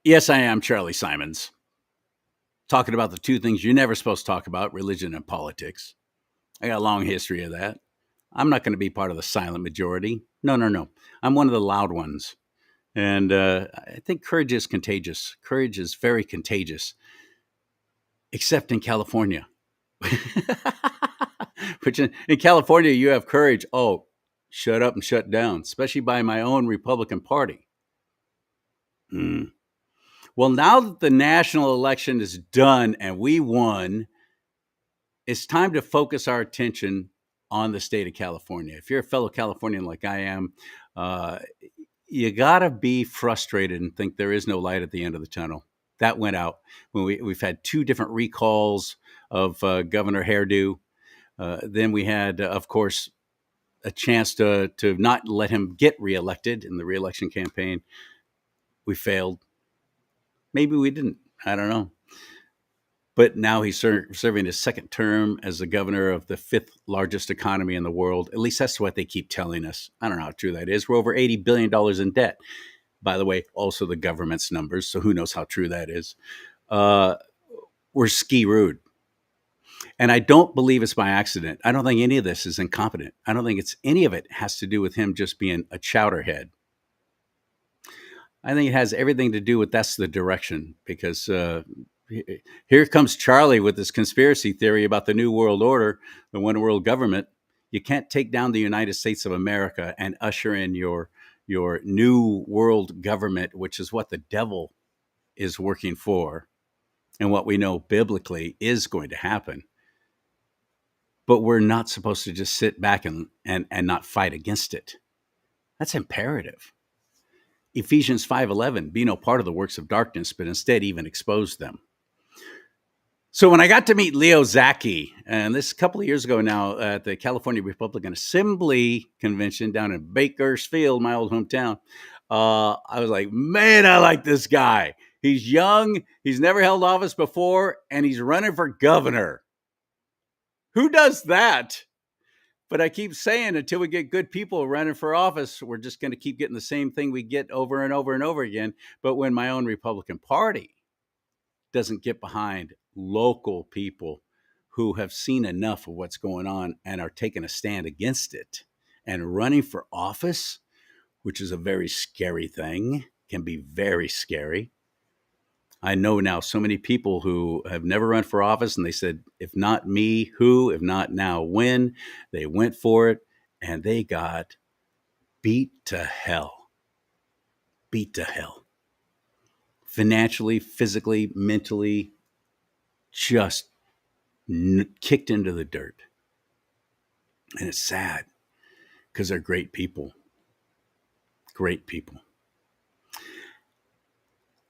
Yes, I am CHARLEE Simons, talking about the two things you're never supposed to talk about, religion and politics. I got a long history of that. I'm not going to be part of the silent majority. No, no, no. I'm one of the loud ones. And I think courage is contagious. Courage is very contagious, except in California. Which in California, you have courage. Oh, shut up and shut down, especially by my own Republican Party. Well, now that the national election is done and we won, it's time to focus our attention on the state of California. If you're a fellow Californian like I am, you got to be frustrated and think there is no light at the end of the tunnel. That went out when we've had two different recalls of Governor Hairdo. Then we had, of course, a chance to not let him get reelected in the reelection campaign. We failed. Maybe we didn't. I don't know. But now he's serving his second term as the governor of the fifth largest economy in the world. At least that's what they keep telling us. I don't know how true that is. We're over $80 billion in debt. By the way, also the government's numbers. So who knows how true that is. We're ski-rooed. And I don't believe it's by accident. I don't think any of this is incompetent. I don't think any of it has to do with him just being a chowderhead. I think it has everything to do with that's the direction, because here comes Charlie with this conspiracy theory about the New World Order, the one world government. You can't take down the United States of America and usher in your new world government, which is what the devil is working for and what we know biblically is going to happen. But we're not supposed to just sit back and not fight against it. That's imperative. Ephesians 5:11, be no part of the works of darkness, but instead even expose them. So when I got to meet Leo Zaki, and this a couple of years ago now at the California Republican Assembly Convention down in Bakersfield, my old hometown, I was like, man, I like this guy. He's young, he's never held office before, and he's running for governor. Who does that? But I keep saying until we get good people running for office, we're just going to keep getting the same thing we get over and over and over again. But when my own Republican Party doesn't get behind local people who have seen enough of what's going on and are taking a stand against it and running for office, which is a very scary thing, can be very scary. I know now so many people who have never run for office, and they said, if not me, who? If not now, when? They went for it, and they got beat to hell. Beat to hell. Financially, physically, mentally, just kicked into the dirt. And it's sad, because they're great people. Great people.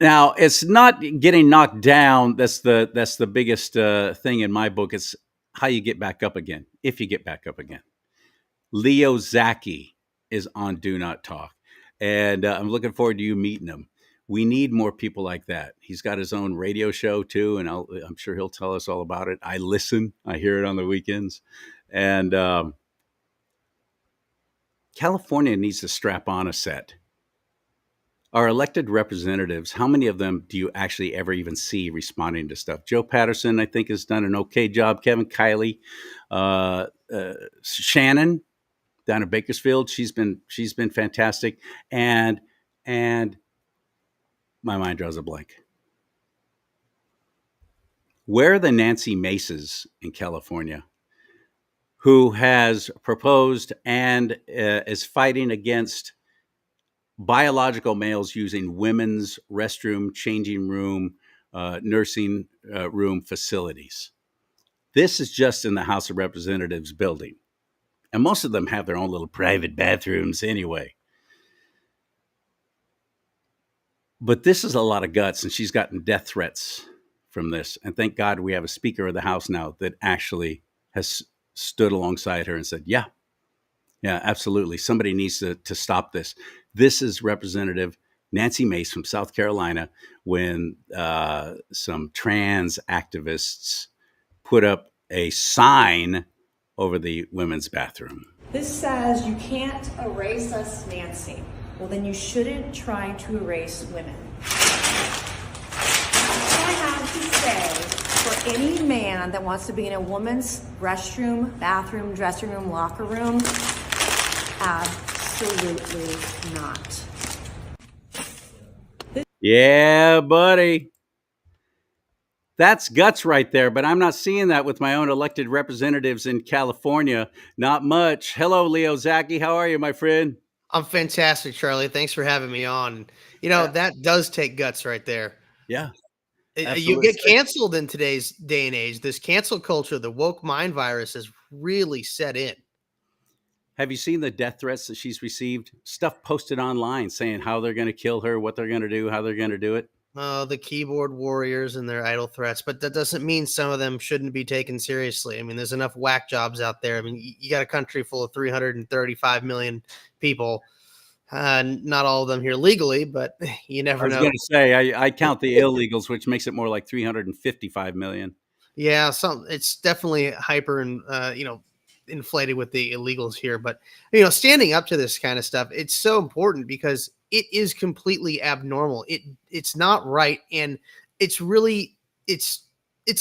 Now, it's not getting knocked down. That's the biggest thing in my book. It's how you get back up again, if you get back up again. Leo Zaki is on DoNotTalk, and I'm looking forward to you meeting him. We need more people like that. He's got his own radio show, too, and I'm sure he'll tell us all about it. I listen. I hear it on the weekends. And California needs to strap on a set. Our elected representatives, how many of them do you actually ever even see responding to stuff? Joe Patterson, I think, has done an okay job. Kevin Kiley, Shannon down in Bakersfield, she's been fantastic. And my mind draws a blank. Where are the Nancy Maces in California, who has proposed and is fighting against biological males using women's restroom, changing room, nursing room facilities? This is just in the House of Representatives building. And most of them have their own little private bathrooms anyway. But this is a lot of guts, and she's gotten death threats from this. And thank God we have a Speaker of the House now that actually has stood alongside her and said, yeah, absolutely. Somebody needs to stop this. This is Representative Nancy Mace from South Carolina when some trans activists put up a sign over the women's bathroom. This says you can't erase us, Nancy. Well, then you shouldn't try to erase women. any man that wants to be in a woman's restroom, bathroom, dressing room, locker room, absolutely not. Yeah, buddy. That's guts right there, but I'm not seeing that with my own elected representatives in California. Not much. Hello, Leo Zaki. How are you, my friend? I'm fantastic, Charlie. Thanks for having me on. Uh, That does take guts right there. yeah, You absolutely. get canceled in today's day and age. This cancel culture, the woke mind virus has really set in. Have you seen the death threats that she's received? Stuff posted online saying how they're going to kill her, what they're going to do, how they're going to do it. The keyboard warriors and their idle threats, but that doesn't mean some of them shouldn't be taken seriously. I mean, there's enough whack jobs out there. I mean, you got a country full of 335 million people. Not all of them here legally, but you I never was know. going to say, I count the illegals, which makes it more like 355 million. Yeah, it's definitely hyper and inflated with the illegals here, but standing up to this kind of stuff, it's so important because it is completely abnormal. It's not right, and it's really it's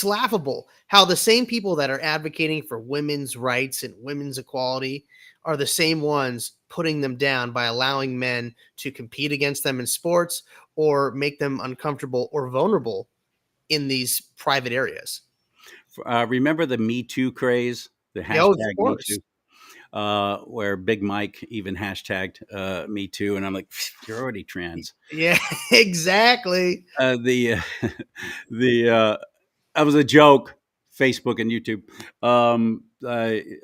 laughable how the same people that are advocating for women's rights and women's equality are the same ones putting them down by allowing men to compete against them in sports or make them uncomfortable or vulnerable in these private areas. Remember the Me Too craze, the Yeah, of hashtag Me course. Too, where Big Mike even hashtagged Me Too, and I'm like, you're already trans. Yeah, exactly. The the that was a joke. Facebook and YouTube,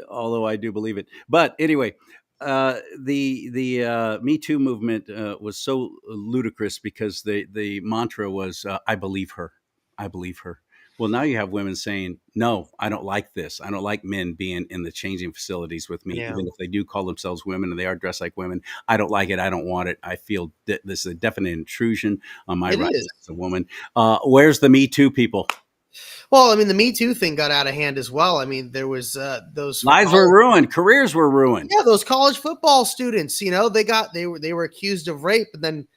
although I do believe it. But anyway, the Me Too movement was so ludicrous because the mantra was "I believe her, I believe her." Well, now you have women saying, "No, I don't like this. I don't like men being in the changing facilities with me, Yeah, even if they do call themselves women and they are dressed like women. I don't like it. I don't want it. I feel this is a definite intrusion on my it rights is. as a woman." Where's the Me Too people? Well, I mean, the Me Too thing got out of hand as well. I mean, there was those Lives were college, ruined. Careers were ruined. yeah, those college football students. They were accused of rape, and then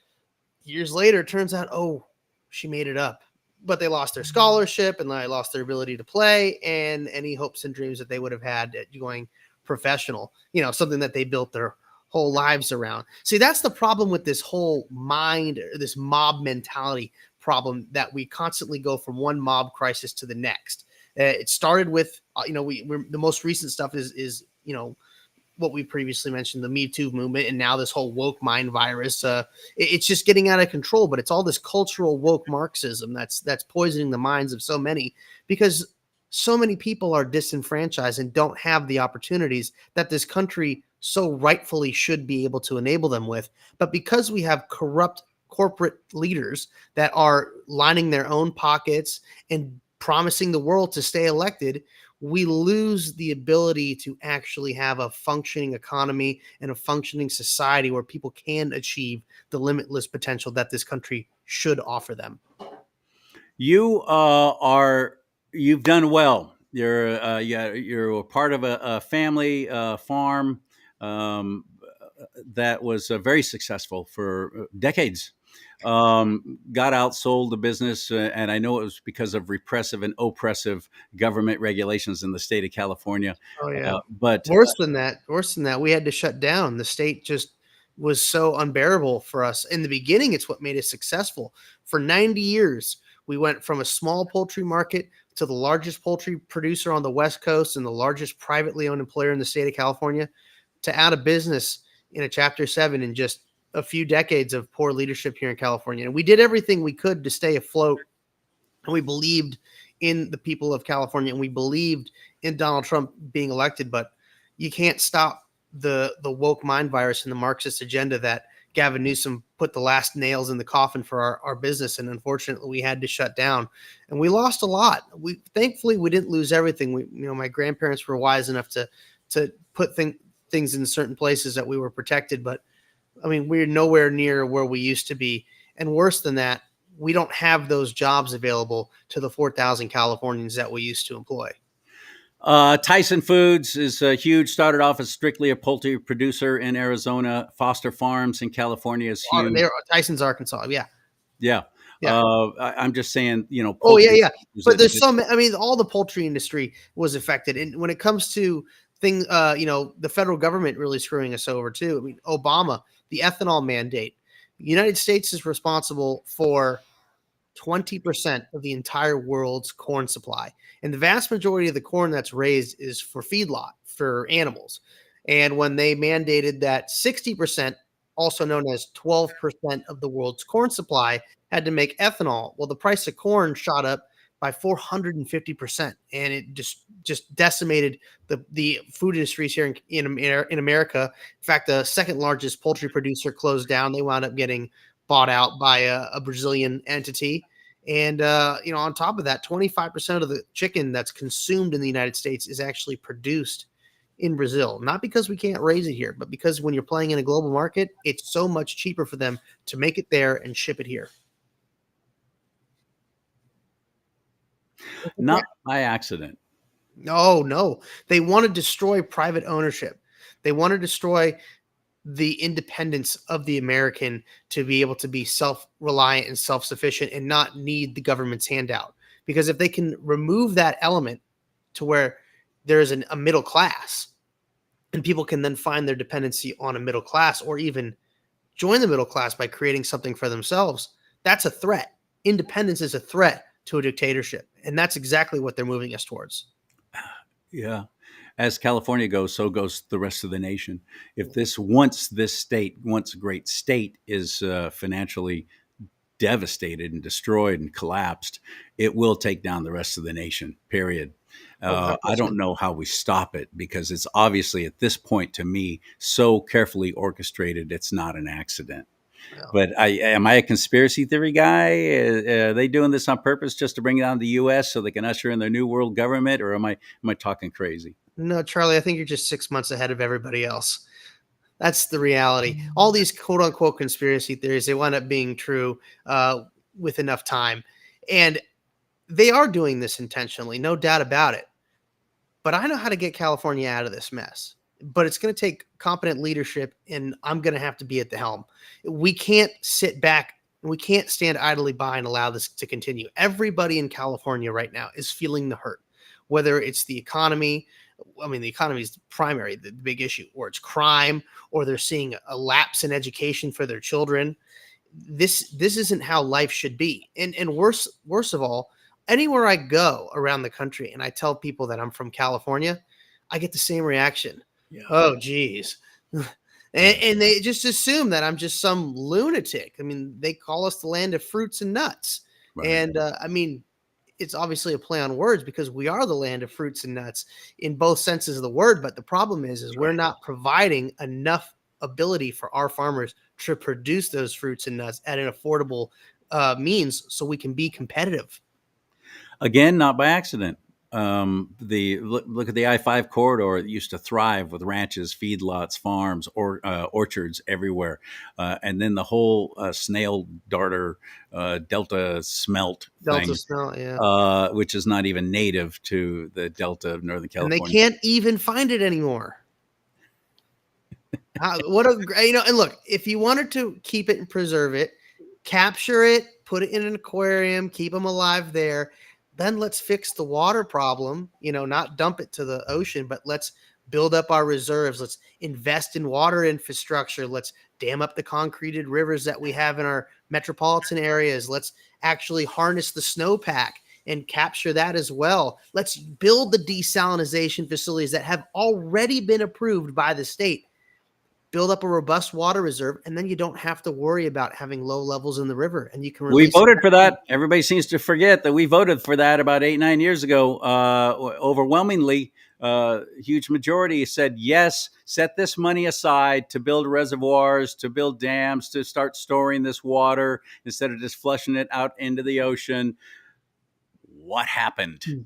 years later, it turns out, oh, she made it up. But they lost their scholarship and they lost their ability to play and any hopes and dreams that they would have had at going professional, something that they built their whole lives around. See, that's the problem with this whole this mob mentality problem that we constantly go from one mob crisis to the next. It started with, the most recent stuff is what we previously mentioned, the Me Too movement, and now this whole woke mind virus. It's just getting out of control, but it's all this cultural woke Marxism that's poisoning the minds of so many because so many people are disenfranchised and don't have the opportunities that this country so rightfully should be able to enable them with. But because we have corrupt corporate leaders that are lining their own pockets and promising the world to stay elected, we lose the ability to actually have a functioning economy and a functioning society where people can achieve the limitless potential that this country should offer them. You've done well. You're a part of a family farm um, that was very successful for decades. Got outsold the business, and I know it was because of repressive and oppressive government regulations in the state of California. Oh yeah. But Worse than that, we had to shut down. The state just was so unbearable for us. In the beginning, it's what made us successful. For 90 years, we went from a small poultry market to the largest poultry producer on the West Coast and the largest privately owned employer in the state of California to out of business in a Chapter 7 in just a few decades of poor leadership here in California. And we did everything we could to stay afloat. And we believed in the people of California and we believed in Donald Trump being elected. But you can't stop the woke mind virus and the Marxist agenda that Gavin Newsom put the last nails in the coffin for our business. And unfortunately, we had to shut down and we lost a lot. Thankfully, we didn't lose everything. My grandparents were wise enough to put things in certain places that we were protected. But I mean, we're nowhere near where we used to be. And worse than that, we don't have those jobs available to the 4,000 Californians that we used to employ. Tyson Foods is huge. Started off as strictly a poultry producer in Arizona. Foster Farms in California is huge. Tyson's, Arkansas. Yeah. Yeah. Yeah. I'm just saying, Oh yeah, poultry. yeah. But there's some. I mean, all the poultry industry was affected, and when it comes to things, the federal government really screwing us over too. I mean, Obama, the ethanol mandate. The United States is responsible for 20% of the entire world's corn supply. And the vast majority of the corn that's raised is for feedlot, for animals. And when they mandated that 60%, also known as 12% of the world's corn supply, had to make ethanol, well, the price of corn shot up by 450%. And it just decimated the food industries here in America. In fact, the second largest poultry producer closed down. They wound up getting bought out by a Brazilian entity. And, on top of that, 25% of the chicken that's consumed in the United States is actually produced in Brazil. Not because we can't raise it here, but because when you're playing in a global market, it's so much cheaper for them to make it there and ship it here. Not by accident. No. They want to destroy private ownership. They want to destroy the independence of the American to be able to be self-reliant and self-sufficient and not need the government's handout. Because if they can remove that element to where there's a middle class and people can then find their dependency on a middle class or even join the middle class by creating something for themselves, that's a threat. Independence is a threat to a dictatorship. And that's exactly what they're moving us towards. Yeah. As California goes, so goes the rest of the nation. If this great state is financially devastated and destroyed and collapsed, it will take down the rest of the nation, period. I don't know how we stop it because it's obviously at this point, to me, so carefully orchestrated, it's not an accident. Well, But am I a conspiracy theory guy? Are they doing this on purpose just to bring down the U.S. so they can usher in their new world government, or am I talking crazy? no, Charlie, I think you're just 6 months ahead of everybody else. That's the reality. All these quote unquote conspiracy theories, they wind up being true with enough time. And they are doing this intentionally, no doubt about it. But I know how to get California out of this mess. But it's going to take competent leadership, and I'm going to have to be at the helm. We can't sit back. We can't stand idly by and allow this to continue. Everybody in California right now is feeling the hurt, whether it's the economy. I mean, the economy is the big issue, or it's crime, or they're seeing a lapse in education for their children. This isn't how life should be. And worse of all, anywhere I go around the country and I tell people that I'm from California, I get the same reaction. Yeah. Oh, geez. And they just assume that I'm just some lunatic. I mean, they call us the land of fruits and nuts. Right. And I mean, it's obviously a play on words because we are the land of fruits and nuts in both senses of the word. But the problem is we're not providing enough ability for our farmers to produce those fruits and nuts at an affordable means so we can be competitive. Again, not by accident. Look at the I-5 corridor. It used to thrive with ranches, feedlots, farms, or orchards everywhere, and then the whole snail darter Delta smelt thing, yeah, which is not even native to the Delta of Northern California. And they can't even find it anymore. And look, if you wanted to keep it and preserve it, capture it, put it in an aquarium, keep them alive there. Then let's fix the water problem, not dump it to the ocean, but let's build up our reserves. Let's invest in water infrastructure. Let's dam up the concreted rivers that we have in our metropolitan areas. Let's actually harness the snowpack and capture that as well. Let's build the desalination facilities that have already been approved by the state. Build up a robust water reserve, and then you don't have to worry about having low levels in the river. And you can. We voted for that. Everybody seems to forget that we voted for that about 8-9 years ago. Overwhelmingly, huge majority said yes. Set this money aside to build reservoirs, to build dams, to start storing this water instead of just flushing it out into the ocean. What happened?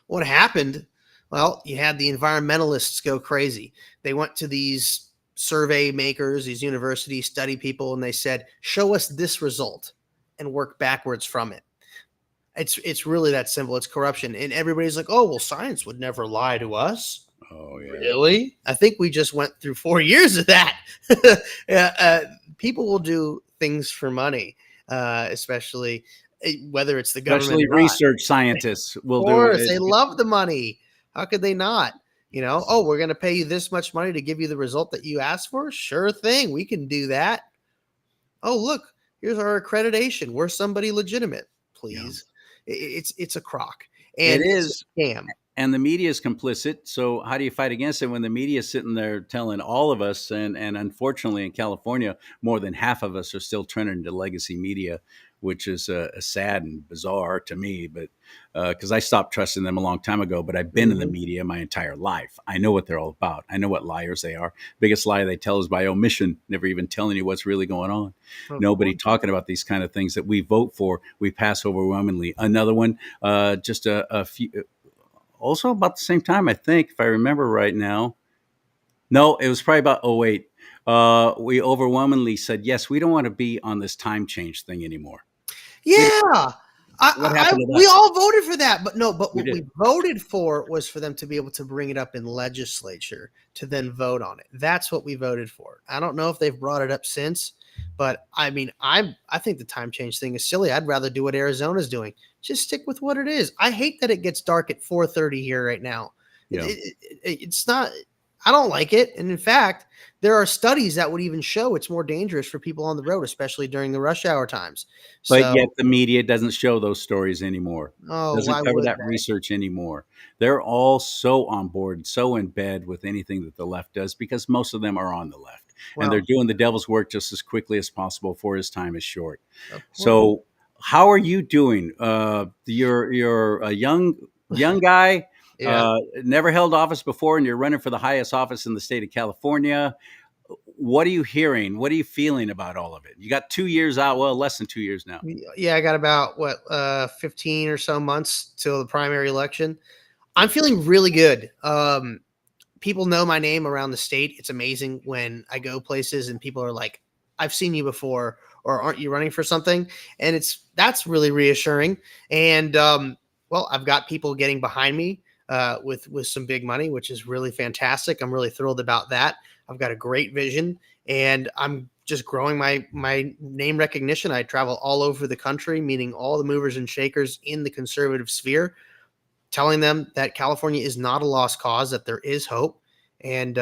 What happened? Well, you had the environmentalists go crazy. They went to these survey makers, these university study people, and they said, show us this result and work backwards from it. It's really that simple. It's corruption. And everybody's like, oh, well, science would never lie to us. Oh, yeah. Really? I think we just went through 4 years of that. People will do things for money. especially whether it's the government Especially or not. research scientists Of will do course, it. they love the money. How could they not? Oh, we're going to pay you this much money to give you the result that you asked for. Sure thing, we can do that. Oh, look, here's our accreditation. We're somebody legitimate. Yeah. Please, it's a crock It and it's is. a scam. And the media is complicit. So how do you fight against it when the media is sitting there telling all of us? And unfortunately, in California, more than half of us are still turning to legacy media, which is sad and bizarre to me. But because I stopped trusting them a long time ago, but I've been in the Mhm. media my entire life. I know what they're all about. I know what liars they are. Biggest lie they tell is by omission, never even telling you what's really going on. Of Nobody course. talking about these kind of things that we vote for. We pass overwhelmingly. Another one, just a few also about the same time, I think, if I remember right now. No, it was probably about '08. We overwhelmingly said, yes, we don't want to be on this time change thing anymore. We Yeah. What happened to We that? all voted for that, but no, but We what did. we voted for was for them to be able to bring it up in legislature to then vote on it. That's what we voted for. I don't know if they've brought it up since, but I mean, I think the time change thing is silly. I'd rather do what Arizona's doing. Just stick with what it is. I hate that it gets dark at 4:30 here right now. Yeah. It's not. I don't like it, and in fact, there are studies that would even show it's more dangerous for people on the road, especially during the rush hour times. But yet So, the media doesn't show those stories anymore. oh, Doesn't why cover would that research anymore. They're all so on board, so in bed with anything that the left does because most of them are on the left and they're well, doing the devil's work just as quickly as possible for his time is short. of course. So, how are you doing? You're a young guy, Yeah. never held office before, and you're running for the highest office in the state of California. What are you hearing? What are you feeling about all of it? You got 2 years out. Well, less than 2 years now. Yeah, I got about 15 or so months till the primary election. I'm feeling really good. People know my name around the state. It's amazing when I go places and people are like, I've seen you before, or aren't you running for something? And that's really reassuring. And well, I've got people getting behind me with some big money, which is really fantastic. I'm really thrilled about that. I've got a great vision, and I'm just growing my name recognition. I travel all over the country, meeting all the movers and shakers in the conservative sphere, telling them that California is not a lost cause, that there is hope. And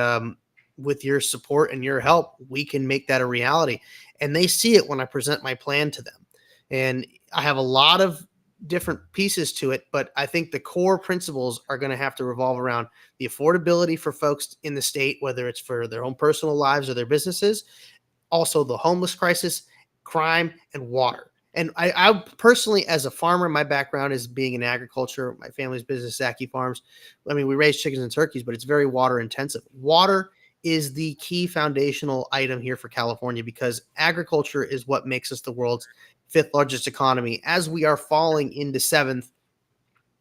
with your support and your help, we can make that a reality. And they see it when I present my plan to them. And I have a lot of different pieces to it, but I think the core principles are going to have to revolve around the affordability for folks in the state, whether it's for their own personal lives or their businesses, also the homeless crisis, crime, and water. And I personally, as a farmer, my background is being in agriculture. My family's business, Zaki Farms. I mean, we raise chickens and turkeys, but it's very water intensive. Water is the key foundational item here for California because agriculture is what makes us the world's fifth largest economy. As we are falling into seventh,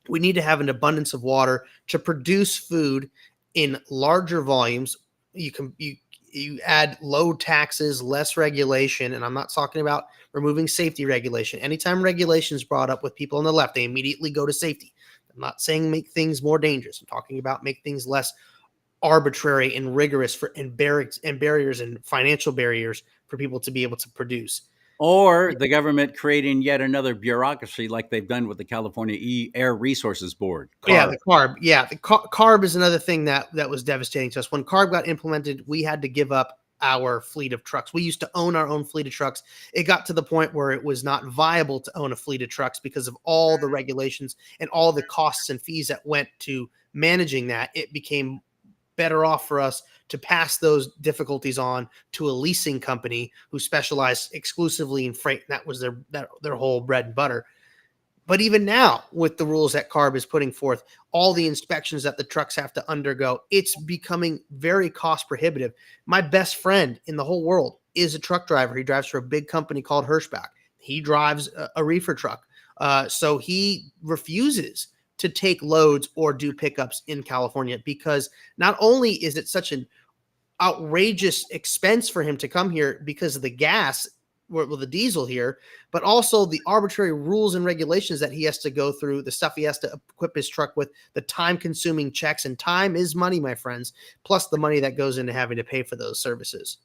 we need to have an abundance of water to produce food in larger volumes. You add low taxes, less regulation, and I'm not talking about removing safety regulation. Anytime regulation is brought up with people on the left, they immediately go to safety. I'm not saying make things more dangerous. I'm talking about make things less arbitrary and rigorous and barriers and financial barriers for people to be able to produce. Or the government creating yet another bureaucracy like they've done with the California Air Resources Board, Yeah, CARB. the carb. Yeah, the carb is another thing that was devastating to us. When carb got implemented, we had to give up our fleet of trucks. We used to own our own fleet of trucks. It got to the point where it was not viable to own a fleet of trucks because of all the regulations and all the costs and fees that went to managing that. It became better off for us to pass those difficulties on to a leasing company who specialized exclusively in freight. And that was their whole bread and butter. But even now, with the rules that CARB is putting forth, all the inspections that the trucks have to undergo, it's becoming very cost prohibitive. My best friend in the whole world is a truck driver. He drives for a big company called Hirschbach. He drives a reefer truck. So he refuses to take loads or do pickups in California because not only is it such an outrageous expense for him to come here because of the gas with the diesel here, but also the arbitrary rules and regulations that he has to go through, the stuff he has to equip his truck with, the time consuming checks, and time is money, my friends, plus the money that goes into having to pay for those services.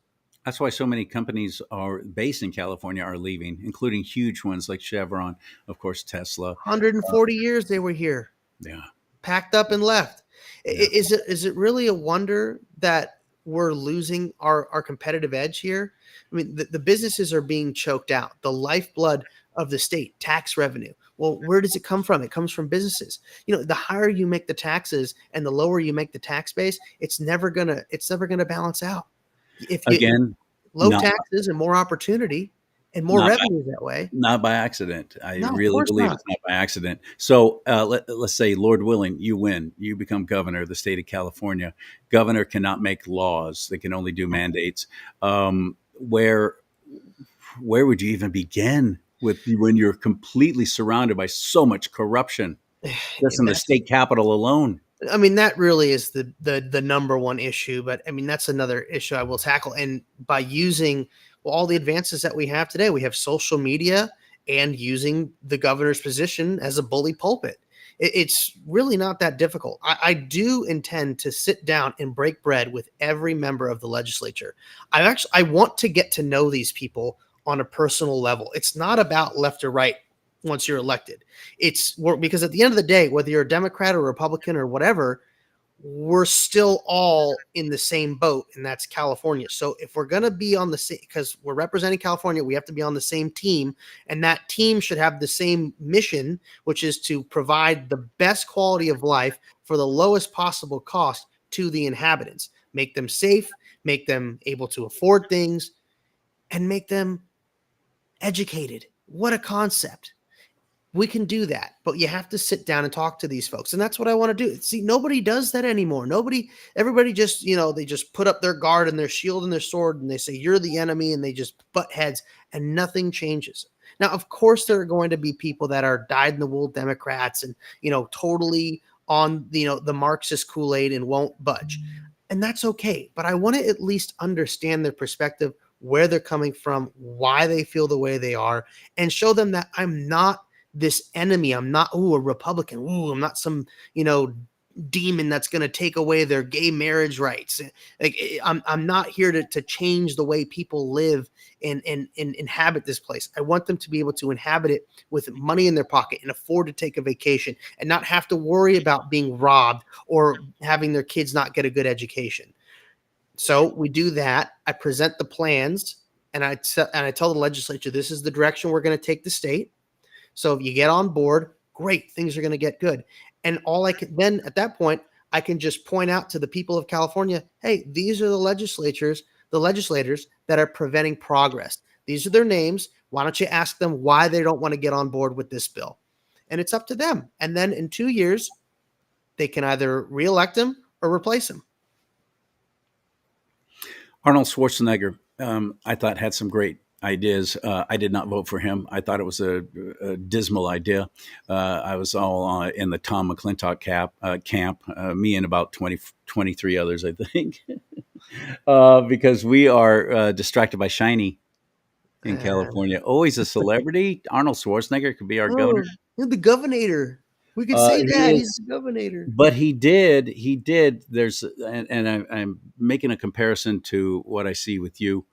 That's why so many companies are based in California are leaving, including huge ones like Chevron, of course, Tesla. 140 years they were here, Yeah, packed up and left. yeah. Is it really a wonder that we're losing our competitive edge here? I mean, the businesses are being choked out. The lifeblood of the state, tax revenue. Well, where does it come from? It comes from businesses. The higher you make the taxes and the lower you make the tax base, it's never gonna balance out. If you Again, low not taxes and more opportunity and more not revenue that way. not by accident. I No, of really course believe not. it's not by accident. So let's say, Lord willing, you win. You become governor of the state of California. Governor cannot make laws; they can only do mandates. Where would you even begin with when you're completely surrounded by so much corruption just in the That's state capital alone? I mean, that really is the number one issue, but I mean, that's another issue I will tackle. And by using all the advances that we have today, we have social media and using the governor's position as a bully pulpit. It's really not that difficult. I do intend to sit down and break bread with every member of the legislature. I want to get to know these people on a personal level. It's not about left or right once you're elected. Because at the end of the day, whether you're a Democrat or Republican or whatever, we're still all in the same boat, and that's California. So if we're going to be on the same, because we're representing California, we have to be on the same team, and that team should have the same mission, which is to provide the best quality of life for the lowest possible cost to the inhabitants, make them safe, make them able to afford things, and make them educated. What a concept. We can do that, but you have to sit down and talk to these folks. And that's what I want to do. See, nobody does that anymore. Everybody just, they just put up their guard and their shield and their sword and they say, you're the enemy, and they just butt heads and nothing changes. Now, of course, there are going to be people that are dyed in the wool Democrats and, totally on, the Marxist Kool-Aid and won't budge. And that's okay. But I want to at least understand their perspective, where they're coming from, why they feel the way they are, and show them that I'm not this enemy. I'm not, a Republican. I'm not some, demon that's going to take away their gay marriage rights. Like, I'm not here to change the way people live and inhabit this place. I want them to be able to inhabit it with money in their pocket and afford to take a vacation and not have to worry about being robbed or having their kids not get a good education. So we do that. I present the plans and I tell the legislature, this is the direction we're going to take the state. So if you get on board, great, things are going to get good. And all I can then at that point, I can just point out to the people of California, hey, these are the legislators that are preventing progress. These are their names. Why don't you ask them why they don't want to get on board with this bill? And it's up to them. And then in 2 years, they can either reelect him or replace him. Arnold Schwarzenegger, I thought, had some great ideas. I did not vote for him. I thought it was a dismal idea. I was all in the Tom McClintock camp, me and about 23 others, I think, because we are distracted by shiny in California. Always a celebrity. Arnold Schwarzenegger could be our governor. You're the governor. We could say that. He's the governor. But he did. There's, and I'm making a comparison to what I see with you,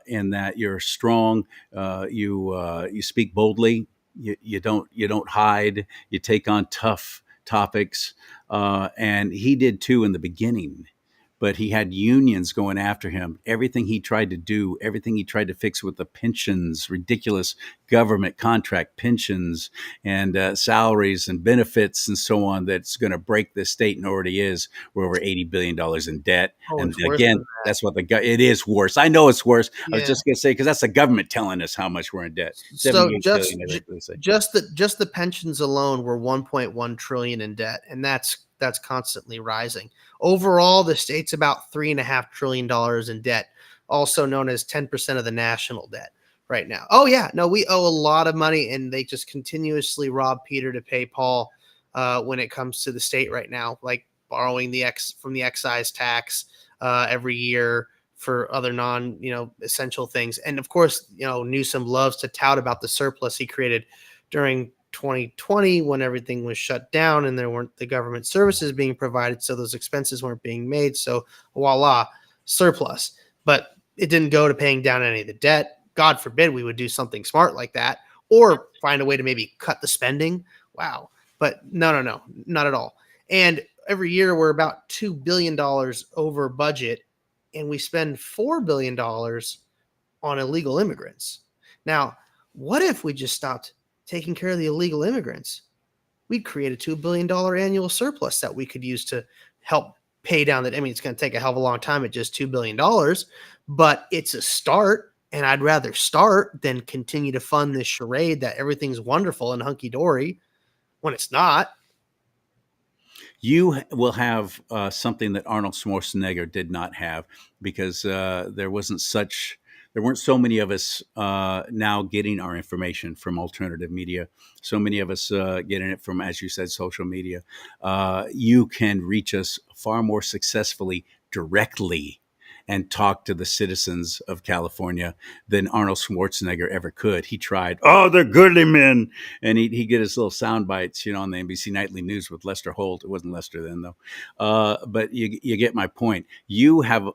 in that you're strong. You speak boldly. You don't hide. You take on tough topics, and he did too in the beginning. But he had unions going after him. Everything he tried to do, everything he tried to fix with the pensions, ridiculous government contract pensions and salaries and benefits and so on, that's going to break this state, and already is. We're over $80 billion in debt. And again, that's what it is worse. I know it's worse. Yeah. I was just going to say, because that's the government telling us how much we're in debt. So just the pensions alone were 1.1 trillion in debt, and that's constantly rising. Overall, the state's about $3.5 trillion in debt, also known as 10% of the national debt right now. Oh yeah, no, we owe a lot of money, and they just continuously rob Peter to pay Paul when it comes to the state right now, like borrowing from the excise tax every year for other essential things. And of course, Newsom loves to tout about the surplus he created during 2020 when everything was shut down and there weren't the government services being provided, so those expenses weren't being made. So voila, surplus. But it didn't go to paying down any of the debt. God forbid we would do something smart like that, or find a way to maybe cut the spending. Wow. But no, not at all. And every year we're about $2 billion over budget, and we spend $4 billion on illegal immigrants. Now, what if we just stopped taking care of the illegal immigrants? We'd create a $2 billion annual surplus that we could use to help pay down that. I mean, it's going to take a hell of a long time at just $2 billion, but it's a start. And I'd rather start than continue to fund this charade that everything's wonderful and hunky dory when it's not. You will have something that Arnold Schwarzenegger did not have, because there weren't so many of us now getting our information from alternative media. So many of us getting it from, as you said, social media. You can reach us far more successfully directly and talk to the citizens of California than Arnold Schwarzenegger ever could. He tried, oh, they're goodly men. And he'd get his little sound bites, on the NBC Nightly News with Lester Holt. It wasn't Lester then, though. But you get my point. You have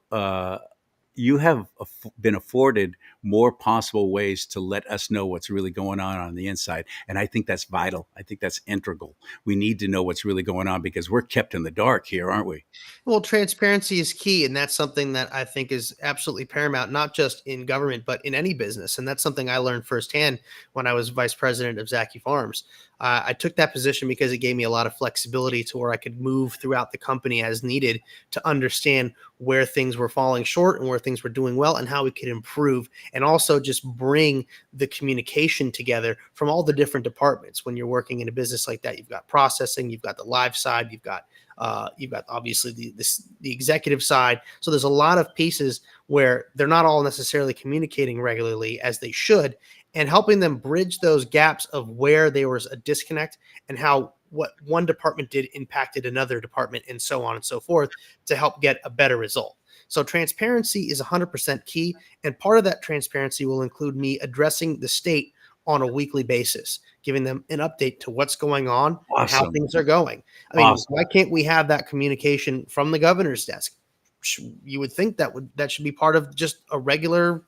been afforded more possible ways to let us know what's really going on the inside. And I think that's vital. I think that's integral. We need to know what's really going on, because we're kept in the dark here, aren't we? Well, transparency is key, and that's something that I think is absolutely paramount, not just in government, but in any business. And that's something I learned firsthand when I was vice president of Zaki Farms. I took that position because it gave me a lot of flexibility to where I could move throughout the company as needed to understand where things were falling short and where things were doing well and how we could improve, and also just bring the communication together from all the different departments. When you're working in a business like that, you've got processing, you've got the live side, you've got obviously the executive side. So there's a lot of pieces where they're not all necessarily communicating regularly as they should, and helping them bridge those gaps of where there was a disconnect and how what one department did impacted another department, and so on and so forth, to help get a better result. So transparency is 100% key. And part of that transparency will include me addressing the state on a weekly basis, giving them an update to what's going on and how things are going. I mean, why can't we have that communication from the governor's desk? You would think that should be part of just a regular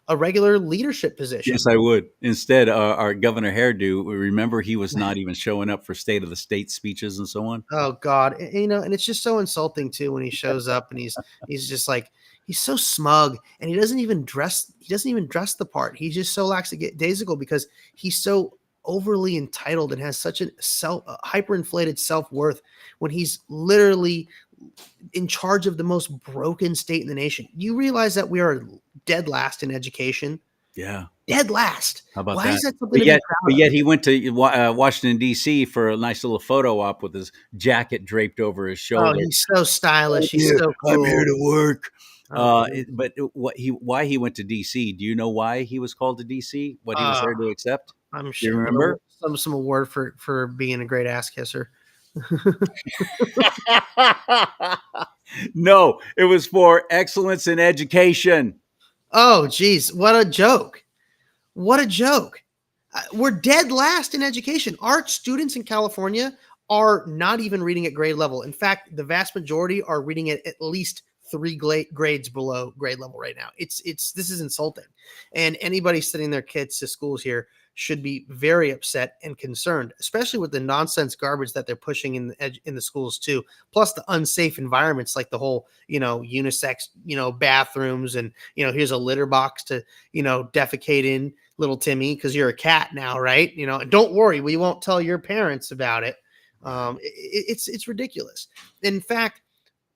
leadership position. Yes, I would. Instead, our Governor Hairdo, remember, he was not even showing up for State of the State speeches and so on. Oh God, and it's just so insulting too when he shows up and he's just like, he's so smug, and he doesn't even dress the part. He's just so lackadaisical because he's so overly entitled and has such a hyperinflated self-worth when he's literally in charge of the most broken state in the nation. You realize that we are dead last in education? Yeah. Dead last. How about Why that? is that something to be proud But of? yet he went to Washington, D.C. for a nice little photo op with his jacket draped over his Oh, shoulder. he's so stylish. He's so cool. I'm here to work. Oh, But why he went to D.C.? Do you know why he was called to D.C.? What he was there to accept? I'm Do you sure. remember? Some award for being a great ass kisser. No, it was for excellence in education. Oh, geez. What a joke. What a joke. We're dead last in education. Our students in California are not even reading at grade level. In fact, the vast majority are reading at least 3 grades below grade level right now. This is insulting. And anybody sending their kids to schools here should be very upset and concerned, especially with the nonsense garbage that they're pushing in the schools too. Plus the unsafe environments, like the whole, unisex, bathrooms, and, here's a litter box to, defecate in, little Timmy, because you're a cat now, right? And don't worry, we won't tell your parents about it. It's ridiculous. In fact,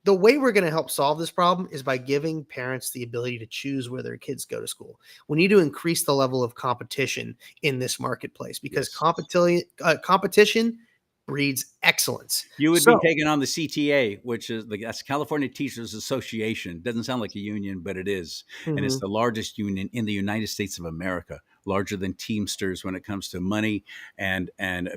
the way we're going to help solve this problem is by giving parents the ability to choose where their kids go to school. We need to increase the level of competition in this marketplace, because competition breeds excellence. You would be taking on the CTA, which is that's California Teachers Association. Doesn't sound like a union, but it is. Mm-hmm. And it's the largest union in the United States of America, larger than Teamsters when it comes to money and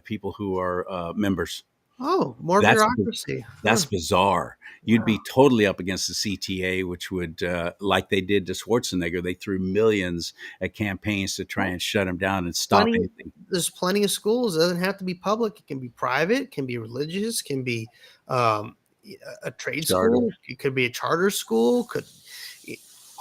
people who are members. Oh, more bureaucracy. That's bizarre. You'd be totally up against the CTA, which would, like they did to Schwarzenegger, they threw millions at campaigns to try and shut him down and stop anything. There's plenty of schools. It doesn't have to be public. It can be private. It can be religious. It can be a trade school. It could be a charter school.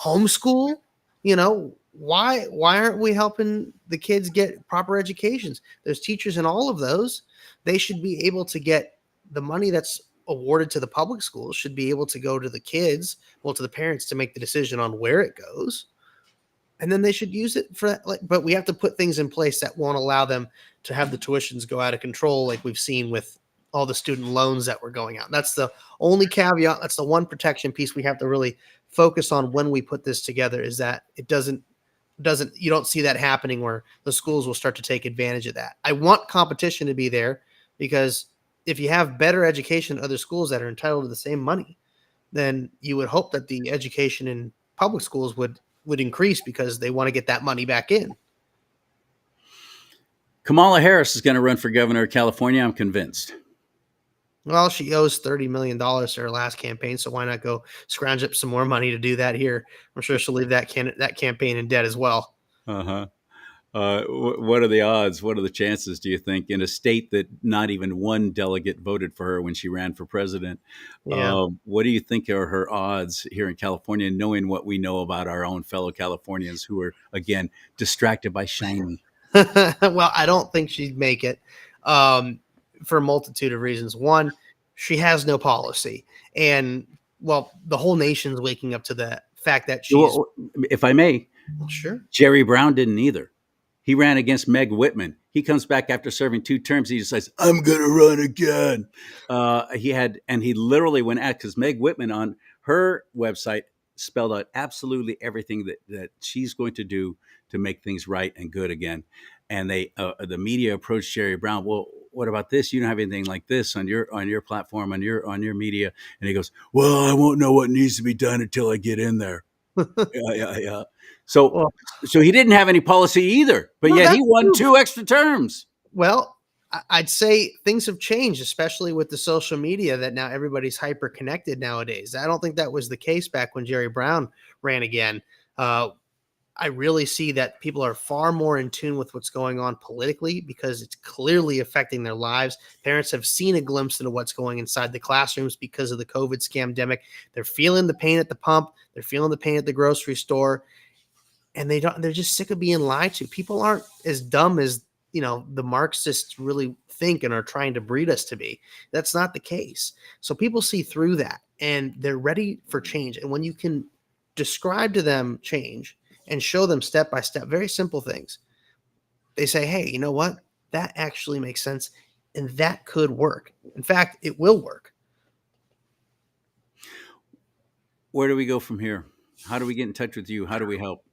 homeschool. You know, why aren't we helping the kids get proper educations? There's teachers in all of those. They should be able to get the money that's awarded to the public schools should be able to go to the kids, well, to the parents to make the decision on where it goes. And then they should use it for that. Like, but we have to put things in place that won't allow them to have the tuitions go out of control, like we've seen with all the student loans that were going out. That's the only caveat. That's the one protection piece we have to really focus on when we put this together, is that it doesn't you don't see that happening where the schools will start to take advantage of that. I want competition to be there, because if you have better education at other schools that are entitled to the same money, then you would hope that the education in public schools would increase, because they want to get that money back in. Kamala Harris is going to run for governor of California. I'm convinced. Well, she owes $30 million to her last campaign, so why not go scrounge up some more money to do that here? I'm sure she'll leave that campaign in debt as well. Uh-huh. What are the odds? What are the chances, do you think, in a state that not even one delegate voted for her when she ran for president? Yeah. What do you think are her odds here in California, knowing what we know about our own fellow Californians who are, again, distracted by shiny? Well, I don't think she'd make it, for a multitude of reasons. One, she has no policy. And, well, the whole nation's waking up to the fact that she's... Well, if I may, Sure. Jerry Brown didn't either. He ran against Meg Whitman. He comes back after serving 2 terms. He decides, I'm going to run again. He literally went at, because Meg Whitman on her website spelled out absolutely everything that she's going to do to make things right and good again. And the media approached Jerry Brown. Well, what about this? You don't have anything like this on your platform, on your media. And he goes, well, I won't know what needs to be done until I get in there. Yeah. So he didn't have any policy either, but yet he won 2 extra terms. Well, I'd say things have changed, especially with the social media, that now everybody's hyper connected nowadays. I don't think that was the case back when Jerry Brown ran again. I really see that people are far more in tune with what's going on politically, because it's clearly affecting their lives. Parents have seen a glimpse into what's going inside the classrooms because of the COVID scamdemic. They're feeling the pain at the pump. They're feeling the pain at the grocery store. And they're just sick of being lied to. People aren't as dumb as, the Marxists really think and are trying to breed us to be. That's not the case. So people see through that, and they're ready for change. And when you can describe to them change and show them step by step, very simple things, they say, hey, you know what? That actually makes sense. And that could work. In fact, it will work. Where do we go from here? How do we get in touch with you? How do we help?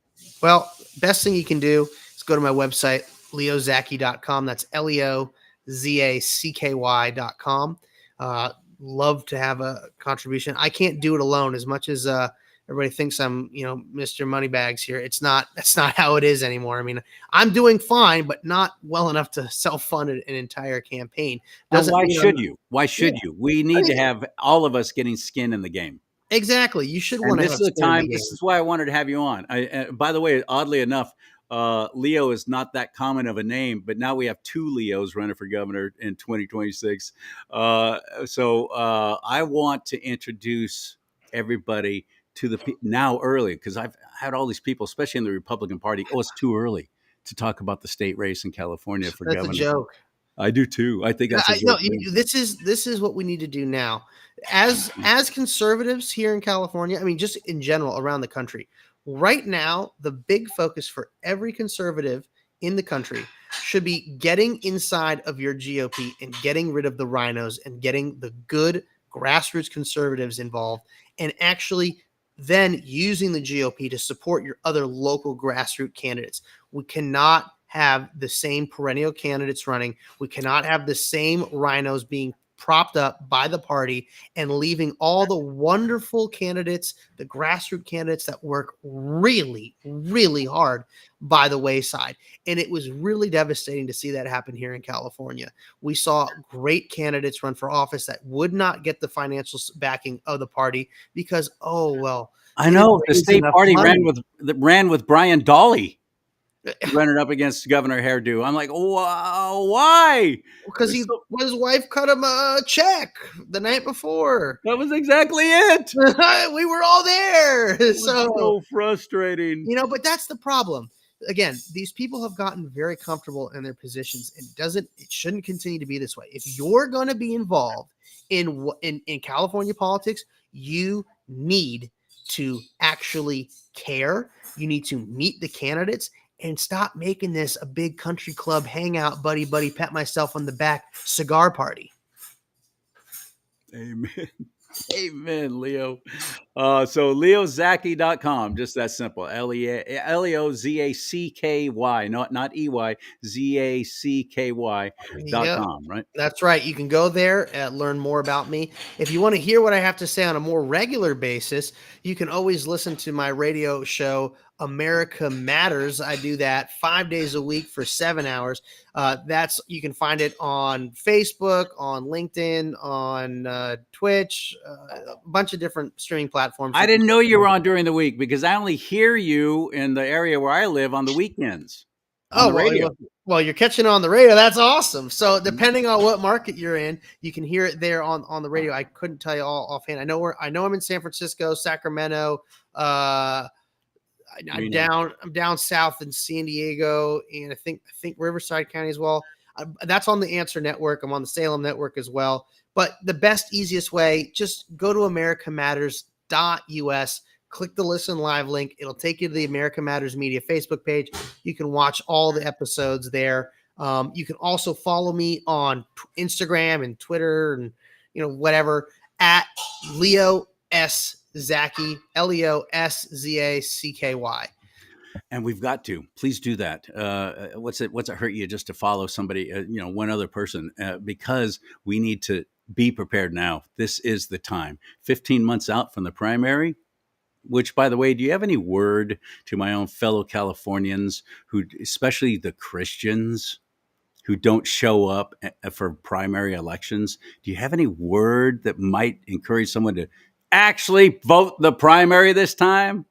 Well, best thing you can do is go to my website, leozacky.com. That's leozacky.com. Love to have a contribution. I can't do it alone, as much as everybody thinks I'm, Mr. Moneybags here. That's not how it is anymore. I mean, I'm doing fine, but not well enough to self-fund an entire campaign. Why should you? Why should you? We need to have all of us getting skin in the game. Exactly. You should want to have skin in the game. This is why I wanted to have you on. By the way, oddly enough, Leo is not that common of a name, but now we have 2 Leos running for governor in 2026. So I want to introduce everybody to the now early, because I've had all these people, especially in the Republican Party. Oh, it's too early to talk about the state race in California for governor. That's a joke. I do too. I think that's a joke. This is what we need to do now. As conservatives here in California, I mean, just in general around the country, right now, the big focus for every conservative in the country should be getting inside of your GOP and getting rid of the rhinos and getting the good grassroots conservatives involved, and actually then using the GOP to support your other local grassroots candidates. We cannot have the same perennial candidates running. We cannot have the same rhinos being propped up by the party and leaving all the wonderful candidates, the grassroots candidates that work really, really hard, by the wayside. And it was really devastating to see that happen here in California. We saw great candidates run for office that would not get the financial backing of the party because, I know the state party ran with Brian Dolly. running up against Governor Hairdo. I'm like, wow, why? Because his wife cut him a check the night before. That was exactly it. We were all there. It was so frustrating. But that's the problem. Again, these people have gotten very comfortable in their positions. It shouldn't continue to be this way. If you're going to be involved in California politics, you need to actually care. You need to meet the candidates and stop making this a big country club hangout, buddy, pat myself on the back cigar party. Amen. Amen, Leo. So leozaki.com, just that simple. Leozakky, not EY, ZACKY.com, right? That's right. You can go there and learn more about me. If you want to hear what I have to say on a more regular basis, you can always listen to my radio show, America Matters. I do that 5 days a week for 7 hours. You can find it on Facebook, on LinkedIn, on Twitch, a bunch of different streaming platforms. I didn't know you were on during the week because I only hear you in the area where I live on the weekends. On the radio. Well, you're catching on the radio. That's awesome. So depending on what market you're in, you can hear it there on the radio. I couldn't tell you all offhand. I know I'm in San Francisco, Sacramento. I'm down south in San Diego, and I think Riverside County as well. That's on the Answer Network. I'm on the Salem Network as well. But the best, easiest way, just go to americamatters.us. Click the listen live link. It'll take you to the America Matters Media Facebook page. You can watch all the episodes there. You can also follow me on Instagram and Twitter and whatever at Leo S. Zaki, LeoSZacky. And we've got to please do that. What's it hurt you just to follow somebody, one other person, because we need to be prepared now. This is the time. 15 months out from the primary. Which, by the way, do you have any word to my own fellow Californians who, especially the Christians who don't show up for primary elections? Do you have any word that might encourage someone to actually vote the primary this time?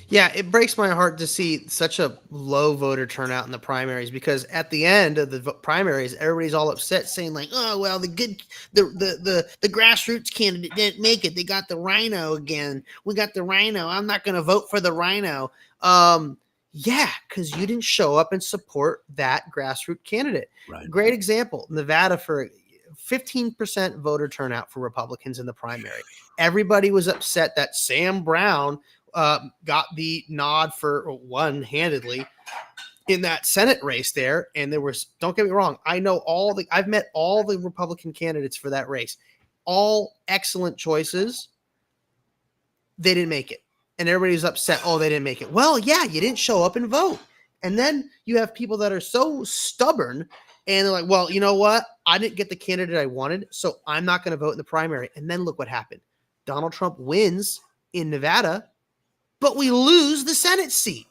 Yeah, it breaks my heart to see such a low voter turnout in the primaries, because at the end of the primaries, everybody's all upset saying like, oh, well, the grassroots candidate didn't make it. They got the rhino again. We got the rhino. I'm not going to vote for the rhino. Yeah, because you didn't show up and support that grassroots candidate. Right. Great example, Nevada for 15% voter turnout for Republicans in the primary. Everybody was upset that Sam Brown got the nod for one-handedly in that Senate race there. And there was, don't get me wrong, I've met all the Republican candidates for that race, all excellent choices. They didn't make it. And everybody's upset. Oh, they didn't make it. Well, yeah, you didn't show up and vote. And then you have people that are so stubborn and they're like, well, you know what? I didn't get the candidate I wanted, so I'm not going to vote in the primary. And then look what happened. Donald Trump wins in Nevada, but we lose the Senate seat.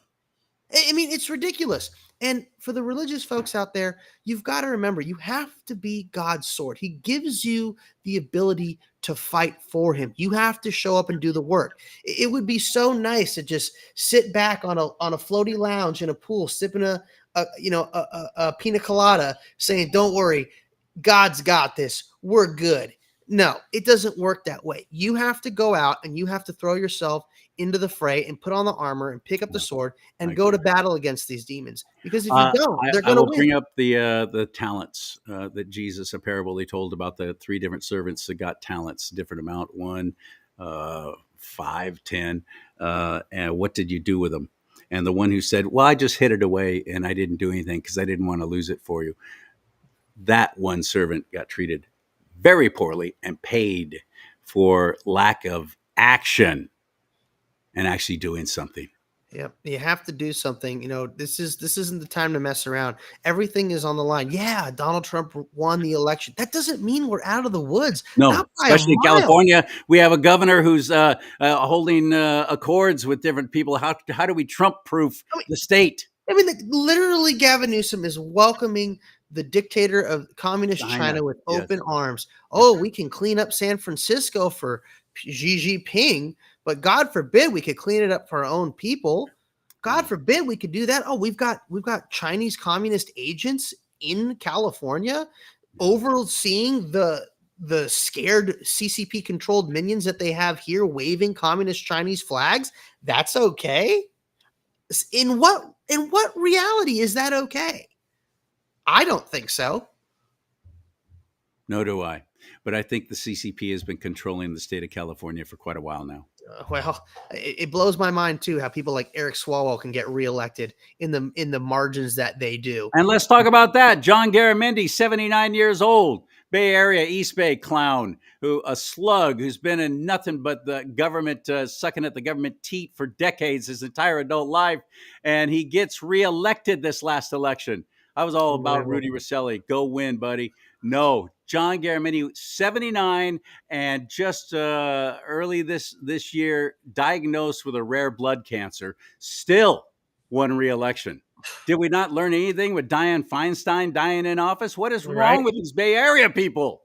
I mean, it's ridiculous. And for the religious folks out there, you've got to remember, you have to be God's sword. He gives you the ability to fight for him. You have to show up and do the work. It would be so nice to just sit back on a floaty lounge in a pool, sipping a pina colada, saying, don't worry, God's got this. We're good. No, it doesn't work that way. You have to go out and you have to throw yourself into the fray and put on the armor and pick up the sword and go to battle against these demons. Because if you don't, they're going to win. Bring up the talents that Jesus, a parable he told about the 3 different servants that got talents, different amount, 1, 5, 10. And what did you do with them? And the one who said, well, I just hid it away and I didn't do anything because I didn't want to lose it for you. That one servant got treated very poorly and paid for lack of action and actually doing something. Yeah, you have to do something. This isn't the time to mess around. Everything is on the line. Yeah, Donald Trump won the election. That doesn't mean we're out of the woods. No, especially in California, we have a governor who's holding accords with different people. How do we Trump-proof the state? I mean, literally, Gavin Newsom is welcoming the dictator of communist China with open arms. Oh, we can clean up San Francisco for Xi Jinping, but God forbid we could clean it up for our own people. God forbid we could do that. Oh, we've got Chinese communist agents in California overseeing the scared CCP controlled minions that they have here waving communist Chinese flags. That's okay. In what reality is that okay? I don't think so. No, do I. But I think the CCP has been controlling the state of California for quite a while now. Well, it blows my mind too how people like Eric Swalwell can get reelected in the margins that they do. And let's talk about that. John Garamendi, 79 years old, Bay Area, East Bay clown, a slug who's been in nothing but the government, sucking at the government teat for decades, his entire adult life. And he gets reelected this last election. I was all about Rudy Rosselli. Go win, buddy. No, John Garamendi, 79, and just early this year, diagnosed with a rare blood cancer, still won re-election. Did we not learn anything with Dianne Feinstein dying in office? What is wrong with these Bay Area people?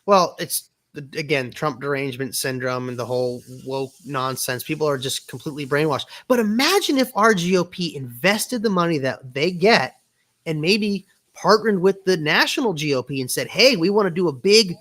Well, it's, again, Trump derangement syndrome and the whole woke nonsense. People are just completely brainwashed. But imagine if our GOP invested the money that they get and maybe partnered with the national GOP and said, hey, we want to do a big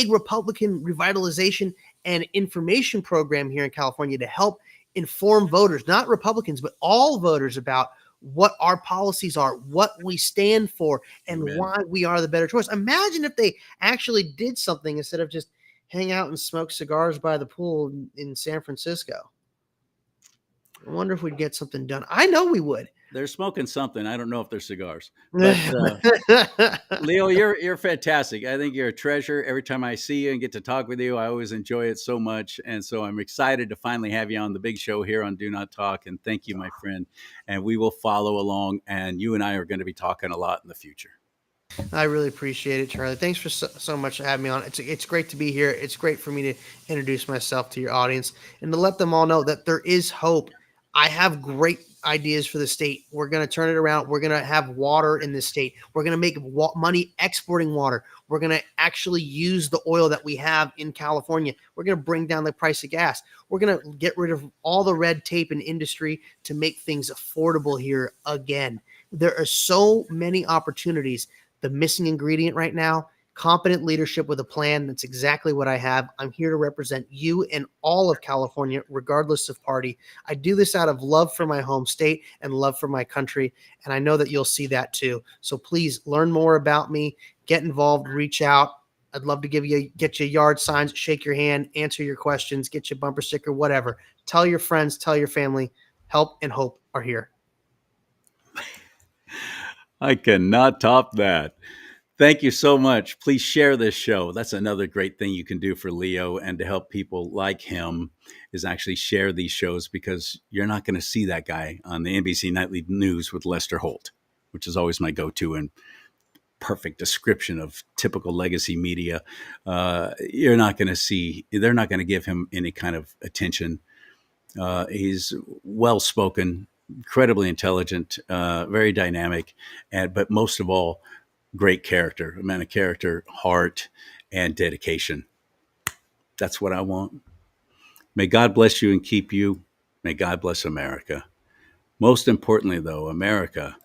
Republican revitalization and information program here in California to help inform voters, not Republicans, but all voters, about what our policies are, what we stand for, and why we are the better choice. Imagine if they actually did something instead of just hang out and smoke cigars by the pool in San Francisco. I wonder if we'd get something done. I know we would. They're smoking something. I don't know if they're cigars. But Leo, you're fantastic. I think you're a treasure. Every time I see you and get to talk with you, I always enjoy it so much. And so I'm excited to finally have you on the big show here on Do Not Talk. And thank you, my friend. And we will follow along. And you and I are going to be talking a lot in the future. I really appreciate it, Charlie. Thanks for so much for having me on. It's great to be here. It's great for me to introduce myself to your audience and to let them all know that there is hope. I have great ideas for the state. We're going to turn it around. We're going to have water in this state. We're going to make money exporting water. We're going to actually use the oil that we have in California. We're going to bring down the price of gas. We're going to get rid of all the red tape in industry to make things affordable here again. There are so many opportunities. The missing ingredient right now, competent leadership with a plan. That's exactly what I have. I'm here to represent you and all of California, regardless of party. I do this out of love for my home state and love for my country, and I know that you'll see that too. So please learn more about me, get involved, reach out. I'd love to get you yard signs, shake your hand, answer your questions, get you a bumper sticker, whatever. Tell your friends, tell your family. Help and hope are here. I cannot top that. Thank you so much. Please share this show. That's another great thing you can do for Leo and to help people like him is actually share these shows, because you're not going to see that guy on the NBC Nightly News with Lester Holt, which is always my go-to and perfect description of typical legacy media. You're not going to see, they're not going to give him any kind of attention. He's well-spoken, incredibly intelligent, very dynamic, but most of all, great character, a man of character, heart, and dedication. That's what I want. May God bless you and keep you. May God bless America. Most importantly, though, America,